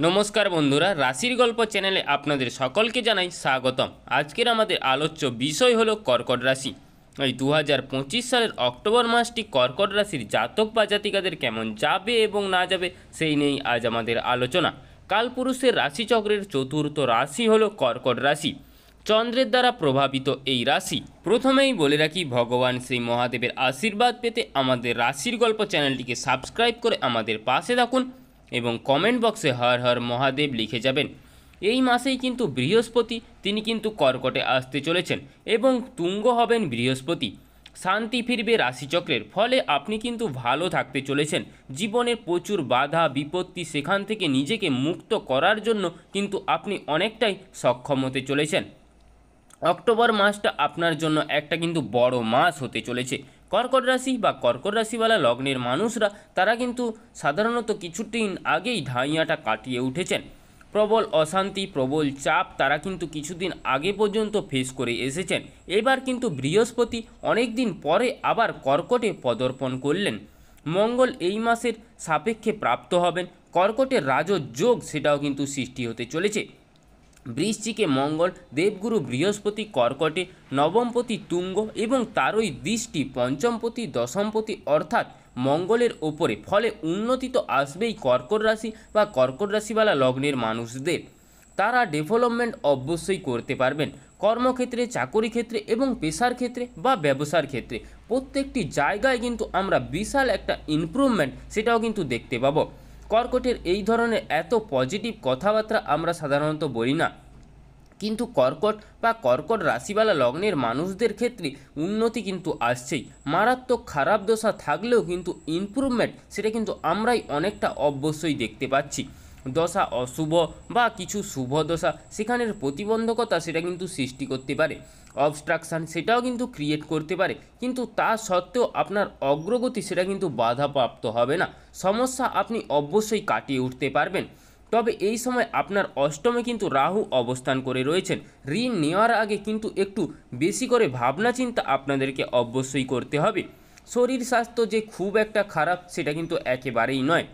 নমস্কার বন্ধুরা, রাশির গল্প চ্যানেলে আপনাদের সকলকে জানাই স্বাগতম। আজকের আমাদের আলোচ্য বিষয় হলো কর্কট রাশি। এই 2025 সালের অক্টোবর মাসটি কর্কট রাশির জাতক বা জাতিকাদের কেমন যাবে এবং না যাবে সেই নিয়েই আজ আমাদের আলোচনা। কালপুরুষের রাশিচক্রের চতুর্থ রাশি হলো কর্কট রাশি। চন্দ্রের দ্বারা প্রভাবিত এই রাশি। প্রথমেই বলে রাখি, ভগবান শ্রী মহাদেবের আশীর্বাদ পেতে আমাদের রাশির গল্প চ্যানেলটিকে সাবস্ক্রাইব করে আমাদের পাশে থাকুন এবং কমেন্ট বক্সে হর হর মহাদেব লিখে যাবেন। এই মাসেই কিন্তু বৃহস্পতি তিনি কিন্তু কর্কটে আসতে চলেছেন এবং তুঙ্গ হবেন বৃহস্পতি। শান্তি ফিরবে রাশিচক্রের, ফলে আপনি কিন্তু ভালো থাকতে চলেছেন। জীবনের প্রচুর বাধা বিপত্তি, সেখান থেকে নিজেকে মুক্ত করার জন্য কিন্তু আপনি অনেকটাই সক্ষম হতে চলেছেন। অক্টোবর মাসটা আপনার জন্য একটা কিন্তু বড় মাস হতে চলেছে। কর্কট রাশি বা কর্কট রাশিওয়ালা লগ্নের মানুষরা তারা কিন্তু সাধারণত কিছুদিন আগেই ঢাইয়াটা কাটিয়ে উঠেছেন। প্রবল অশান্তি, প্রবল চাপ তারা কিন্তু কিছুদিন আগে পর্যন্ত ফেস করে এসেছেন। এবার কিন্তু বৃহস্পতি অনেক দিন পরে আবার কর্কটে পদার্পণ করলেন। মঙ্গল এই মাসের সাপেক্ষে প্রাপ্ত হবেন। কর্কটের রাজযোগ সেটাও কিন্তু সৃষ্টি হতে চলেছে। বৃশ্চিকে মঙ্গল, দেবগুরু বৃহস্পতি কর্কটে, নবমপতি তুঙ্গ এবং তারই দৃষ্টি পঞ্চমপতি দশমপতি অর্থাৎ মঙ্গলের ওপরে। ফলে উন্নতি তো আসবেই কর্কট রাশি বা কর্কট রাশিওয়ালা লগ্নের মানুষদের। তারা ডেভেলপমেন্ট অবশ্যই করতে পারবেন। কর্মক্ষেত্রে, চাকরি ক্ষেত্রে এবং পেশার ক্ষেত্রে বা ব্যবসার ক্ষেত্রে প্রত্যেকটি জায়গায় কিন্তু আমরা বিশাল একটা ইমপ্রুভমেন্ট সেটাও কিন্তু দেখতে পাবো। কর্কটের এই ধরনের এত পজিটিভ কথাবার্তা আমরা সাধারণত বলি না, কিন্তু কর্কট বা কর্কট রাশিওয়ালা লগ্নের মানুষদের ক্ষেত্রে উন্নতি কিন্তু আসছেই। মারাত্মক খারাপ দশা থাকলেও কিন্তু ইমপ্রুভমেন্ট সেটা কিন্তু আমরাই অনেকটা অবশ্যই দেখতে পাচ্ছি। দশা অশুভ বা কিছু শুভ দশা সেখানের প্রতিবন্ধকতা সেটা কিন্তু সৃষ্টি করতে পারে, অবস্ট্রাকশান সেটাও কিন্তু ক্রিয়েট করতে পারে, কিন্তু তা সত্ত্বেও আপনার অগ্রগতি সেটা কিন্তু বাধাপ্রাপ্ত হবে না। সমস্যা আপনি অবশ্যই কাটিয়ে উঠতে পারবেন। তবে এই সময় আপনার অষ্টমে কিন্তু রাহু অবস্থান করে রয়েছেন। ঋণ নেওয়ার আগে কিন্তু একটু বেশি করে ভাবনা চিন্তা আপনাদেরকে অবশ্যই করতে হবে। শরীর স্বাস্থ্য যে খুব একটা খারাপ সেটা কিন্তু একেবারেই নয়।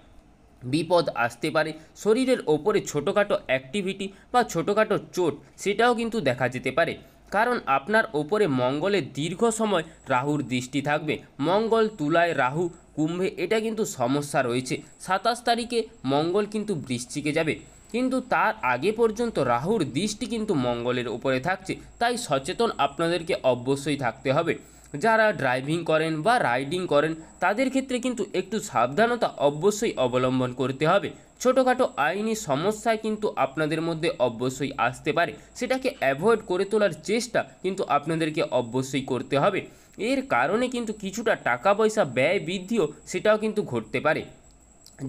বিপদ আসতে পারে, শরীরের ওপরে ছোটোখাটো অ্যাক্টিভিটি বা ছোটোখাটো চোট সেটাও কিন্তু দেখা যেতে পারে, কারণ আপনার ওপরে মঙ্গলের দীর্ঘ সময় রাহুর দৃষ্টি থাকবে। মঙ্গল তুলায়, রাহু কুম্ভে, এটা কিন্তু সমস্যা রয়েছে। 27 তারিখে মঙ্গল কিন্তু বৃশ্চিকে যাবে, কিন্তু তার আগে পর্যন্ত রাহুর দৃষ্টি কিন্তু মঙ্গলের ওপরে থাকছে, তাই সচেতন আপনাদেরকে অবশ্যই থাকতে হবে। যারা ড্রাইভিং করেন বা রাইডিং করেন তাদের ক্ষেত্রে কিন্তু একটু সাবধানতা অবশ্যই অবলম্বন করতে হবে। ছোটোখাটো আইনি সমস্যায় কিন্তু আপনাদের মধ্যে অবশ্যই আসতে পারে, সেটাকে অ্যাভয়েড করে তোলার চেষ্টা কিন্তু আপনাদেরকে অবশ্যই করতে হবে। এর কারণে কিন্তু কিছুটা টাকা পয়সা ব্যয় বৃদ্ধিও সেটাও কিন্তু ঘটতে পারে।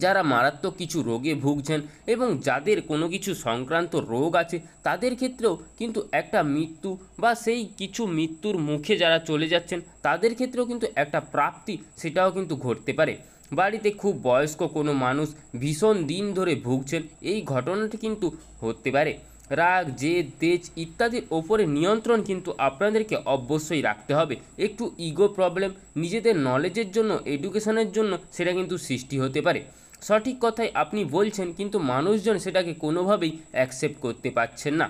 যারা মারাত্মক কিছু রোগে ভুগছেন এবং যাদের কোনো কিছু সংক্রান্ত রোগ আছে তাদের ক্ষেত্রেও কিন্তু একটা মৃত্যু বা সেই কিছু মৃত্যুর মুখে যারা চলে যাচ্ছেন তাদের ক্ষেত্রেও কিন্তু একটা প্রাপ্তি সেটাও কিন্তু ঘটতে পারে। বাড়িতে খুব বয়স্ক কোনো মানুষ ভীষণ দিন ধরে ভুগছেন, এই ঘটনাটি কিন্তু হতে পারে। রাগ, জেদ, তেজ ইত্যাদির ওপরে নিয়ন্ত্রণ কিন্তু আপনাদেরকে অবশ্যই রাখতে হবে। একটু ইগো প্রবলেম, নিজেদের নলেজের জন্য, এডুকেশনের জন্য সেটা কিন্তু সৃষ্টি হতে পারে। সঠিক কথাই আপনি বলছেন কিন্তু মানুষজন সেটাকে কোনোভাবেই অ্যাকসেপ্ট করতে পারছেন না।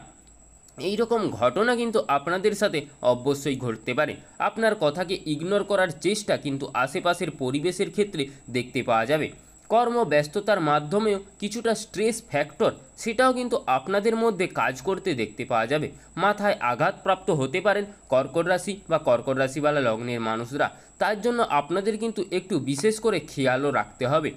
এই রকম ঘটনা কিন্তু আপনাদের সাথে অবশ্যই ঘটতে পারে। আপনার কথাকে ইগনোর করার চেষ্টা কিন্তু আশেপাশের পরিবেশের ক্ষেত্রে দেখতে পাওয়া যাবে। কর্মব্যস্ততার মাধ্যমেও কিছুটা স্ট্রেস ফ্যাক্টর সেটাও কিন্তু আপনাদের মধ্যে কাজ করতে দেখতে পাওয়া যাবে। মাথায় আঘাতপ্রাপ্ত হতে পারেন কর্কট রাশি বা কর্কট রাশিওয়ালা লগ্নের মানুষরা, তার জন্য আপনাদের কিন্তু একটু বিশেষ করে খেয়ালও রাখতে হবে।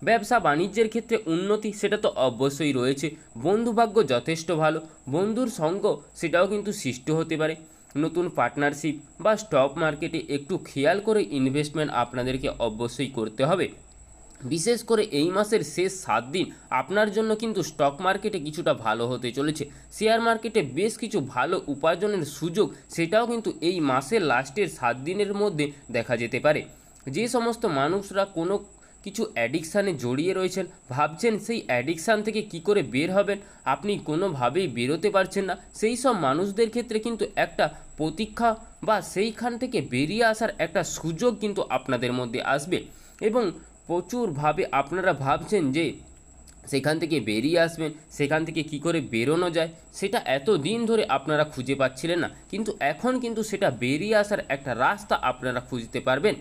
ব্যবসা বাণিজ্যের ক্ষেত্রে উন্নতি সেটা তো অবশ্যই রয়েছে। বন্ধুভাগ্য যথেষ্ট ভালো, বন্ধুর সঙ্গ সেটাও কিন্তু সৃষ্টি হতে পারে। নতুন পার্টনারশিপ বা স্টক মার্কেটে একটু খেয়াল করে ইনভেস্টমেন্ট আপনাদেরকে অবশ্যই করতে হবে। বিশেষ করে এই মাসের শেষ 7 দিন আপনার জন্য কিন্তু স্টক মার্কেটে কিছুটা ভালো হতে চলেছে। শেয়ার মার্কেটে বেশ কিছু ভালো উপার্জনের সুযোগ সেটাও কিন্তু এই মাসের লাস্টের 7 দিনের মধ্যে দেখা যেতে পারে। যে সমস্ত মানুষরা কোনো কিছু অ্যাডিকশানে জড়িয়ে রয়েছেন, ভাবছেন সেই অ্যাডিকশান থেকে কি করে বের হবেন, আপনি কোনোভাবেই বেরোতে পারছেন না, সেই সব মানুষদের ক্ষেত্রে কিন্তু একটা প্রতীক্ষা বা সেইখান থেকে বেরিয়ে আসার একটা সুযোগ কিন্তু আপনাদের মধ্যে আসবে। এবং প্রচুরভাবে আপনারা ভাবছেন যে সেখান থেকে বেরিয়ে আসবেন, সেখান থেকে কি করে বেরোনো যায় সেটা এত দিন ধরে আপনারা খুঁজে পাচ্ছিলেন না, কিন্তু এখন কিন্তু সেটা বেরিয়ে আসার একটা রাস্তা আপনারা খুঁজতে পারবেন।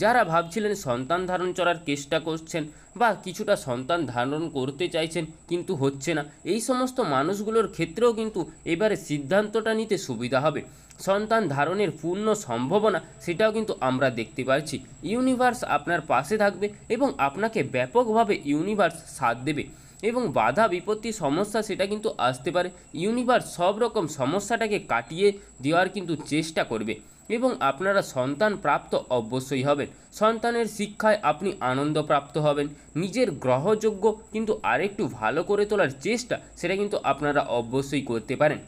যারা ভাবছিলেন সন্তান ধারণ করার চেষ্টা করছেন বা কিছুটা সন্তান ধারণ করতে চাইছেন কিন্তু হচ্ছে না, এই সমস্ত মানুষগুলোর ক্ষেত্রেও কিন্তু এবারে সিদ্ধান্তটা নিতে সুবিধা হবে। সন্তান ধারণের পূর্ণ সম্ভাবনা সেটাও কিন্তু আমরা দেখতে পাচ্ছি। ইউনিভার্স আপনার পাশে থাকবে এবং আপনাকে ব্যাপকভাবে ইউনিভার্স সাথ দেবে এবং বাধা বিপত্তি সমস্যা সেটা কিন্তু আসতে পারে। ইউনিভার্স সব রকম সমস্যাটাকে কাটিয়ে দেওয়ার কিন্তু চেষ্টা করবে এবং আপনারা সন্তান প্রাপ্ত অবশ্যই হবেন। সন্তানের শিক্ষায় আপনি আনন্দ প্রাপ্ত হবেন। নিজের গ্রহযোগ্য কিন্তু আরেকটু ভালো করে তোলার চেষ্টা সেটা কিন্তু আপনারা অবশ্যই করতে পারেন।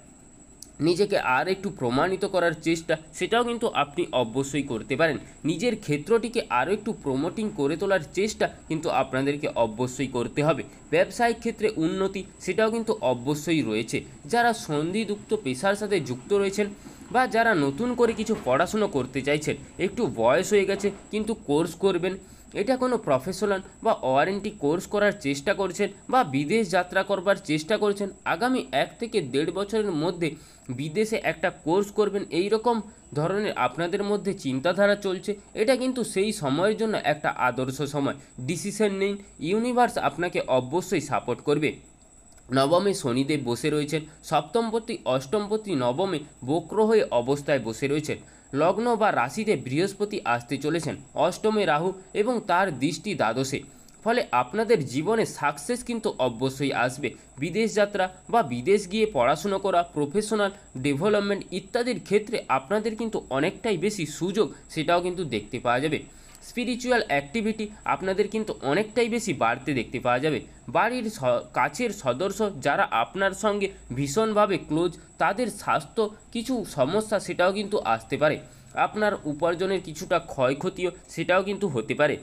নিজেকে আর একটু প্রমাণিত করার চেষ্টা সেটাও কিন্তু আপনি অবশ্যই করতে পারেন। নিজের ক্ষেত্রটিকে আরও একটু প্রমোটিং করে তোলার চেষ্টা কিন্তু আপনাদেরকে অবশ্যই করতে হবে। ব্যবসায়িক ক্ষেত্রে উন্নতি সেটাও কিন্তু অবশ্যই রয়েছে। যারা সন্ধিযুক্ত পেশার সাথে যুক্ত রয়েছেন বা যারা নতুন করে কিছু পড়াশুনো করতে চাইছেন, একটু বয়স হয়ে গেছে কিন্তু কোর্স করবেন, এটা কোনো প্রফেশনাল বা ওয়ারেন্টি কোর্স করার চেষ্টা করছেন বা বিদেশ যাত্রা করবার চেষ্টা করছেন, আগামী 1 থেকে 1.5 বছরের মধ্যে বিদেশে একটা কোর্স করবেন, এই রকম ধরনের আপনাদের মধ্যে চিন্তাধারা চলছে, এটা কিন্তু সেই সময়ের জন্য একটা আদর্শ সময়। ডিসিশন নিন, ইউনিভার্স আপনাকে অবশ্যই সাপোর্ট করবে। নবমে শনিদেব বসে রয়েছেন, সপ্তমপতি অষ্টমপতি নবমে বক্র হয়ে অবস্থায় বসে রয়েছেন। লগ্ন বা রাশিতে বৃহস্পতি আসতে চলেছেন, অষ্টমে রাহু এবং তার দৃষ্টি দ্বাদশে। ফলে আপনাদের জীবনে সাকসেস কিন্তু অবশ্যই আসবে। বিদেশ যাত্রা বা বিদেশ গিয়ে পড়াশুনো করা, প্রফেশনাল ডেভেলপমেন্ট ইত্যাদির ক্ষেত্রে আপনাদের কিন্তু অনেকটাই বেশি সুযোগ সেটাও কিন্তু দেখতে পাওয়া যাবে। স্পিরিচুয়াল অ্যাক্টিভিটি আপনাদের কিন্তু অনেকটাই বেশি বাড়তে দেখতে পাওয়া যাবে। বাড়ির কাছের সদস্য যারা আপনার সঙ্গে ভীষণভাবে ক্লোজ, তাদের স্বাস্থ্য কিছু সমস্যা সেটাও কিন্তু আসতে পারে। আপনার উপার্জনের কিছুটা ক্ষয়ক্ষতিও সেটাও কিন্তু হতে পারে।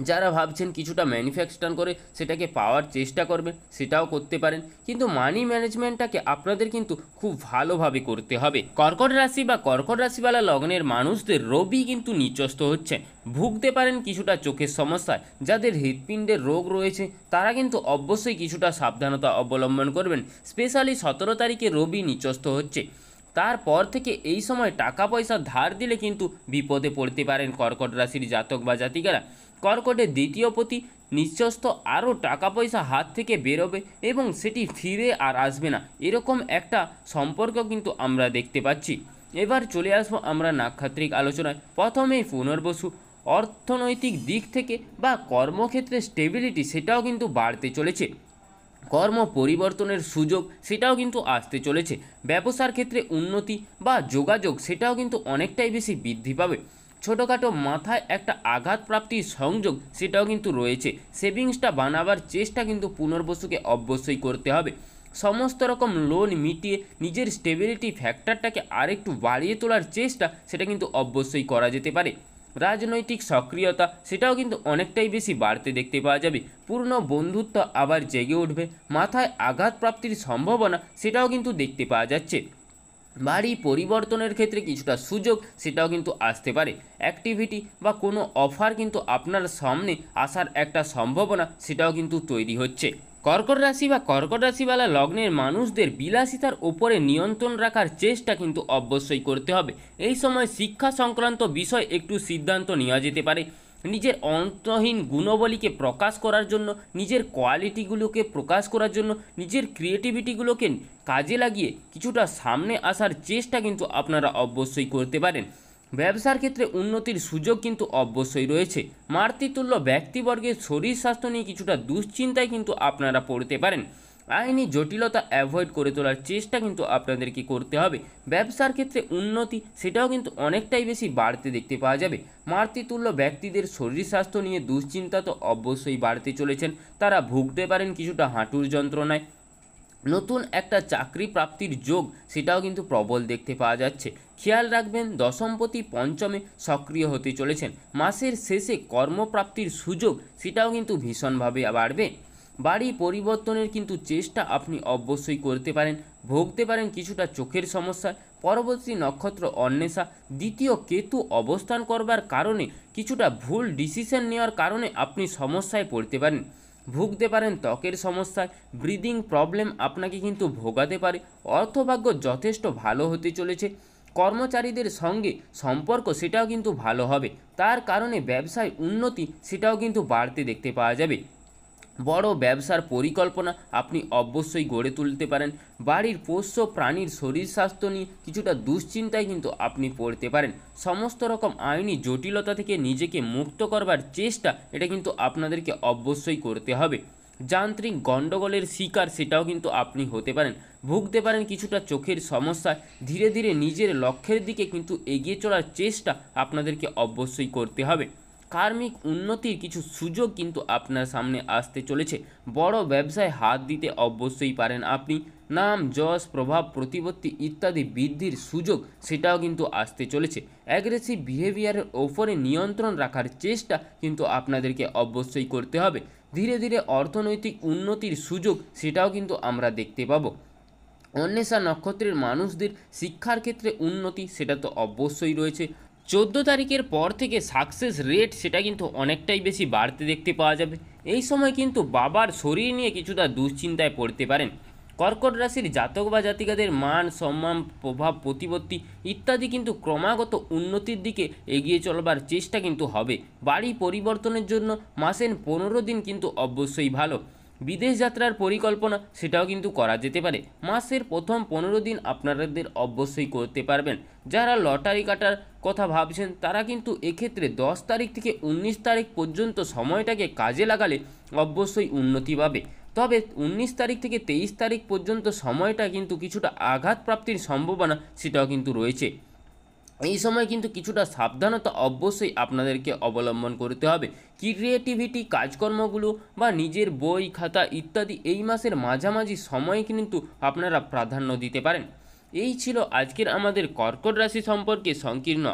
যারা ভাবছেন কিছুটা ম্যানুফ্যাকচার করে সেটাকে পাওয়ার চেষ্টা করবেন, সেটাও করতে পারেন, কিন্তু মানি ম্যানেজমেন্টটাকে আপনাদের কিন্তু খুব ভালোভাবে করতে হবে। কর্কট রাশি বা কর্কট রাশিওয়ালা লগ্নের মানুষদের রবি কিন্তু নিচস্থ হচ্ছেন, ভুগতে পারেন কিছুটা চোখের সমস্যায়। যাদের হৃৎপিণ্ডের রোগ রয়েছে তারা কিন্তু অবশ্যই কিছুটা সাবধানতা অবলম্বন করবেন। স্পেশালি 17 তারিখে রবি নিচস্থ হচ্ছে, তারপর থেকে এই সময় টাকা পয়সা ধার দিলে কিন্তু বিপদে পড়তে পারেন কর্কট রাশির জাতক বা জাতিকারা। কর্কটের দ্বিতীয় পতি নিঃস্বস্থ, আরও টাকা পয়সা হাত থেকে বেরোবে এবং সেটি ফিরে আর আসবে না, এরকম একটা সম্পর্ক কিন্তু আমরা দেখতে পাচ্ছি। এবার চলে আসবো আমরা নাক্ষত্রিক আলোচনায়। প্রথমেই পুনর্বসু। অর্থনৈতিক দিক থেকে বা কর্মক্ষেত্রে স্টেবিলিটি সেটাও কিন্তু বাড়তে চলেছে। কর্ম পরিবর্তনের সুযোগ সেটাও কিন্তু আসতে চলেছে। ব্যবসার ক্ষেত্রে উন্নতি বা যোগাযোগ সেটাও কিন্তু অনেকটাই বেশি বৃদ্ধি পাবে। ছোটোখাটো মাথায় একটা আঘাত প্রাপ্তির সংযোগ সেটাও কিন্তু রয়েছে। সেভিংসটা বানাবার চেষ্টা কিন্তু পুনর্বসুকে অবশ্যই করতে হবে। সমস্ত রকম লোন মিটিয়ে নিজের স্টেবিলিটি ফ্যাক্টরটাকে আরেকটু বাড়িয়ে তোলার চেষ্টা সেটা কিন্তু অবশ্যই করা যেতে পারে। রাজনৈতিক সক্রিয়তা সেটাও কিন্তু অনেকটাই বেশি বাড়তে দেখতে পাওয়া যাবে। পূর্ণ বন্ধুত্ব আবার জেগে উঠবে। মাথায় আঘাত প্রাপ্তির সম্ভাবনা সেটাও কিন্তু দেখতে পাওয়া যাচ্ছে। বাড়ি পরিবর্তনের ক্ষেত্রে কিছুটা সুযোগ সেটাও কিন্তু আসতে পারে। অ্যাক্টিভিটি বা কোনো অফার কিন্তু আপনার সামনে আসার একটা সম্ভাবনা সেটাও কিন্তু তৈরি হচ্ছে। কর্কট রাশি বা কর্কট রাশিওয়ালা লগ্নের মানুষদের বিলাসিতার ওপরে নিয়ন্ত্রণ রাখার চেষ্টা কিন্তু অবশ্যই করতে হবে। এই সময় শিক্ষা সংক্রান্ত বিষয় একটু সিদ্ধান্ত নেওয়া যেতে পারে। নিজের অন্তহীন গুণবলীকে প্রকাশ করার জন্য, নিজের কোয়ালিটিগুলোকে প্রকাশ করার জন্য, নিজের ক্রিয়েটিভিটিগুলোকে কাজে লাগিয়ে কিছুটা সামনে আসার চেষ্টা কিন্তু আপনারা অবশ্যই করতে পারেন। ব্যবসার ক্ষেত্রে উন্নতির সুযোগ কিন্তু অবশ্যই রয়েছে। মাতৃতুল্য ব্যক্তিবর্গের শরীর স্বাস্থ্য নিয়ে কিছুটা দুশ্চিন্তায় কিন্তু আপনারা পড়তে পারেন। আইনি জটিলতা অ্যাভয়েড করে তোলার চেষ্টা কিন্তু আপনাদেরকে করতে হবে। ব্যবসার ক্ষেত্রে উন্নতি সেটাও কিন্তু অনেকটাই বেশি বাড়তে দেখতে পাওয়া যাবে। মাতৃতুল্য ব্যক্তিদের শরীর স্বাস্থ্য নিয়ে দুশ্চিন্তা তো অবশ্যই বাড়তে চলেছেন, তারা ভুগতে পারেন কিছুটা হাঁটুর যন্ত্রণায়। নতুন একটা চাকরি প্রাপ্তির যোগ সেটাও কিন্তু প্রবল দেখতে পাওয়া যাচ্ছে। খেয়াল রাখবেন দশমপতি পঞ্চমে সক্রিয় হতে চলেছেন। মাসের শেষে কর্মপ্রাপ্তির সুযোগ সেটাও কিন্তু ভীষণভাবে বাড়বে। বাড়ি পরিবর্তনের কিন্তু চেষ্টা আপনি অবশ্যই করতে পারেন। ভুগতে পারেন কিছুটা চোখের সমস্যায়। পরবর্তী নক্ষত্র অন্বেষা, দ্বিতীয় কেতু অবস্থান করবার কারণে কিছুটা ভুল ডিসিশন নেওয়ার কারণে আপনি সমস্যায় পড়তে পারেন। ভুগতে পারেন ত্বকের সমস্যায়, ব্রিদিং প্রবলেম আপনাকে কিন্তু ভোগাতে পারে। অর্থভাগ্য যথেষ্ট ভালো হতে চলেছে। কর্মচারীদের সঙ্গে সম্পর্ক সেটাও কিন্তু ভালো হবে, তার কারণে ব্যবসায় উন্নতি সেটাও কিন্তু বাড়তে দেখতে পাওয়া যাবে। বড় ব্যবসার পরিকল্পনা আপনি অবশ্যই গড়ে তুলতে পারেন। বাড়ির পোষ্য প্রাণীর শরীর স্বাস্থ্য নিয়ে কিছুটা দুশ্চিন্তায় কিন্তু আপনি পড়তে পারেন। সমস্ত রকম আইনি জটিলতা থেকে নিজেকে মুক্ত করবার চেষ্টা এটা কিন্তু আপনাদেরকে অবশ্যই করতে হবে। যান্ত্রিক গণ্ডগোলের শিকার সেটাও কিন্তু আপনি হতে পারেন। ভুগতে পারেন কিছুটা চোখের সমস্যায়। ধীরে ধীরে নিজের লক্ষ্যের দিকে কিন্তু এগিয়ে চলার চেষ্টা আপনাদেরকে অবশ্যই করতে হবে। কার্মিক উন্নতির কিছু সুযোগ কিন্তু আপনার সামনে আসতে চলেছে। বড় ব্যবসায় হাত দিতে অবশ্যই পারেন আপনি। নাম যশ প্রভাব প্রতিপত্তি ইত্যাদি বৃদ্ধির সুযোগ সেটাও কিন্তু আসতে চলেছে। অ্যাগ্রেসিভ বিহেভিয়ারের ওপরে নিয়ন্ত্রণ রাখার চেষ্টা কিন্তু আপনাদেরকে অবশ্যই করতে হবে। ধীরে ধীরে অর্থনৈতিক উন্নতির সুযোগ সেটাও কিন্তু আমরা দেখতে পাবো। অন্বেষা নক্ষত্রের মানুষদের শিক্ষার ক্ষেত্রে উন্নতি সেটা তো অবশ্যই রয়েছে। 14 তারিখের পর থেকে সাকসেস রেট সেটা কিন্তু অনেকটাই বেশি বাড়তে দেখতে পাওয়া যাবে। এই সময় কিন্তু বাবার শরীর নিয়ে কিছুটা দুশ্চিন্তায় পড়তে পারেন। কর্কট রাশির জাতক বা জাতিকাদের মান সম্মান প্রভাব প্রতিপত্তি ইত্যাদি কিন্তু ক্রমাগত উন্নতির দিকে এগিয়ে চলবার চেষ্টা কিন্তু হবে। বাড়ি পরিবর্তনের জন্য মাসের 15 দিন কিন্তু অবশ্যই ভালো। বিদেশ যাত্রার পরিকল্পনা সেটাও কিন্তু করা যেতে পারে। মাসের প্রথম 15 দিন আপনাদের অবশ্যই করতে পারবেন। যারা লটারি কাটার কথা ভাবছেন তারা কিন্তু এক্ষেত্রে 10 তারিখ থেকে 19 তারিখ পর্যন্ত সময়টাকে কাজে লাগালে অবশ্যই উন্নতি পাবে। তবে 19 তারিখ থেকে 23 তারিখ পর্যন্ত সময়টা কিন্তু কিছুটা আঘাত প্রাপ্তির সম্ভাবনা সেটাও কিন্তু রয়েছে। এই সময় কিন্তু কিছুটা সাবধানতা অবশ্যই আপনাদেরকে অবলম্বন করতে হবে। ক্রিয়েটিভিটি কাজকর্মগুলো বা নিজের বই খাতা ইত্যাদি এই মাসের মাঝামাঝি সময়ে কিন্তু আপনারা প্রাধান্য দিতে পারেন। এই ছিল আজকের আমাদের কর্কট রাশি সম্পর্কে সংকীর্ণ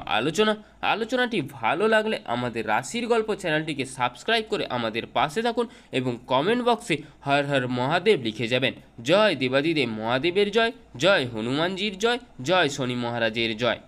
আলোচনাটি ভালো লাগলে আমাদের রাশির গল্প চ্যানেলটিকে সাবস্ক্রাইব করে আমাদের পাশে থাকুন এবং কমেন্ট বক্সে হর হর মহাদেব লিখে যাবেন। জয় দেবাদিদেব মহাদেবের জয়, জয় হনুমানজির জয়, জয় শনি মহারাজের জয়।